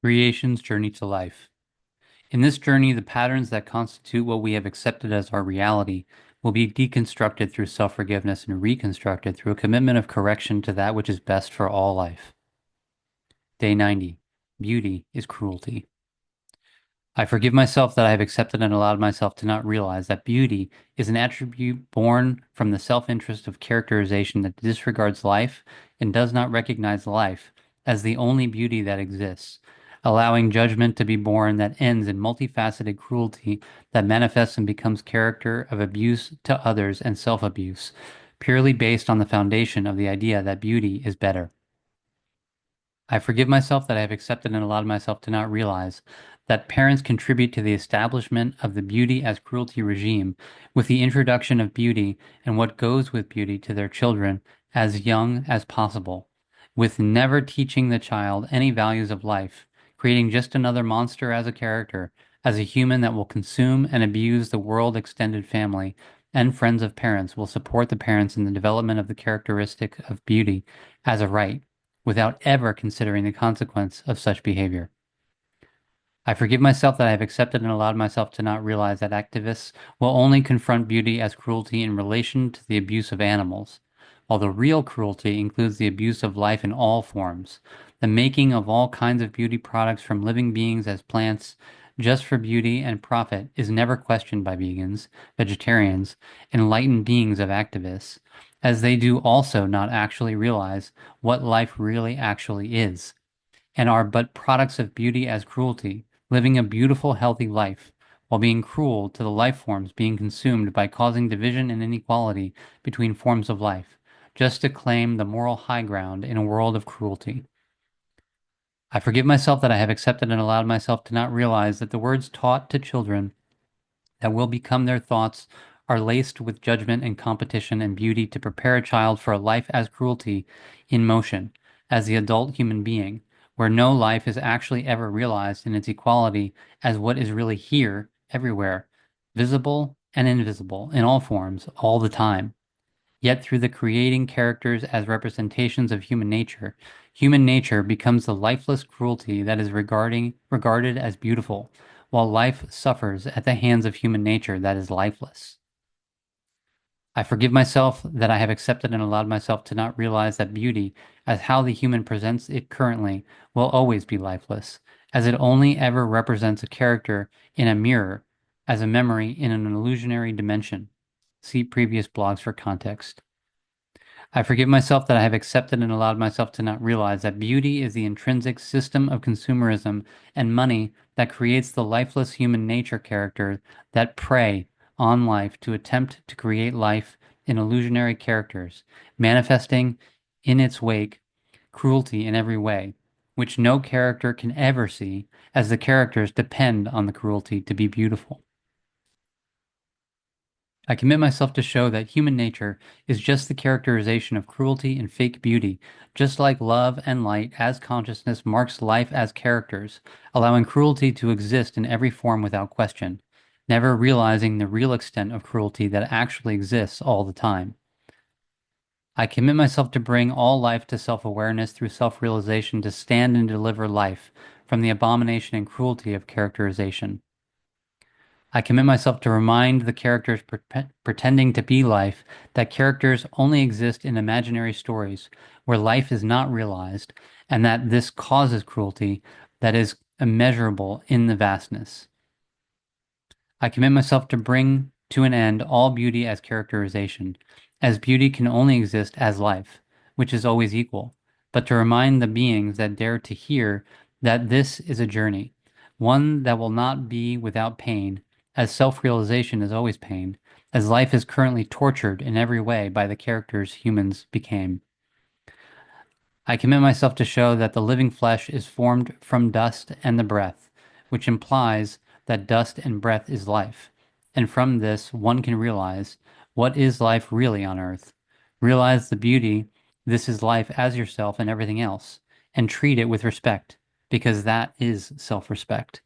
Creation's journey to life. In this journey, the patterns that constitute what we have accepted as our reality will be deconstructed through self-forgiveness and reconstructed through a commitment of correction to that which is best for all life. Day 90. Beauty is cruelty. I forgive myself that I have accepted and allowed myself to not realize that beauty is an attribute born from the self-interest of characterization that disregards life and does not recognize life as the only beauty that exists, allowing judgment to be born that ends in multifaceted cruelty that manifests and becomes character of abuse to others and self-abuse, purely based on the foundation of the idea that beauty is better. I forgive myself that I have accepted and allowed myself to not realize that parents contribute to the establishment of the beauty as cruelty regime with the introduction of beauty and what goes with beauty to their children as young as possible, with never teaching the child any values of life, creating just another monster as a character, as a human that will consume and abuse the world extended family, and friends of parents will support the parents in the development of the characteristic of beauty as a right without ever considering the consequence of such behavior. I forgive myself that I have accepted and allowed myself to not realize that activists will only confront beauty as cruelty in relation to the abuse of animals, while the real cruelty includes the abuse of life in all forms, the making of all kinds of beauty products from living beings as plants just for beauty and profit is never questioned by vegans, vegetarians, enlightened beings of activists, as they do also not actually realize what life really actually is, and are but products of beauty as cruelty, living a beautiful, healthy life, while being cruel to the life forms being consumed by causing division and inequality between forms of life, just to claim the moral high ground in a world of cruelty. I forgive myself that I have accepted and allowed myself to not realize that the words taught to children that will become their thoughts are laced with judgment and competition and beauty to prepare a child for a life as cruelty in motion, as the adult human being, where no life is actually ever realized in its equality as what is really here, everywhere, visible and invisible, in all forms, all the time. Yet through the creating characters as representations of human nature becomes the lifeless cruelty that is regarded as beautiful, while life suffers at the hands of human nature that is lifeless. I forgive myself that I have accepted and allowed myself to not realize that beauty, as how the human presents it currently, will always be lifeless, as it only ever represents a character in a mirror, as a memory in an illusionary dimension. See previous blogs for context. I forgive myself that I have accepted and allowed myself to not realize that beauty is the intrinsic system of consumerism and money that creates the lifeless human nature character that prey on life to attempt to create life in illusionary characters, manifesting in its wake cruelty in every way, which no character can ever see, as the characters depend on the cruelty to be beautiful. I commit myself to show that human nature is just the characterization of cruelty and fake beauty, just like love and light as consciousness marks life as characters, allowing cruelty to exist in every form without question, never realizing the real extent of cruelty that actually exists all the time. I commit myself to bring all life to self-awareness through self-realization to stand and deliver life from the abomination and cruelty of characterization. I commit myself to remind the characters pretending to be life that characters only exist in imaginary stories where life is not realized, and that this causes cruelty that is immeasurable in the vastness. I commit myself to bring to an end all beauty as characterization, as beauty can only exist as life, which is always equal, but to remind the beings that dare to hear that this is a journey, one that will not be without pain, as self-realization is always pain, as life is currently tortured in every way by the characters humans became. I commit myself to show that the living flesh is formed from dust and the breath, which implies that dust and breath is life. And from this, one can realize what is life really on earth. Realize the beauty, this is life as yourself and everything else, and treat it with respect, because that is self-respect.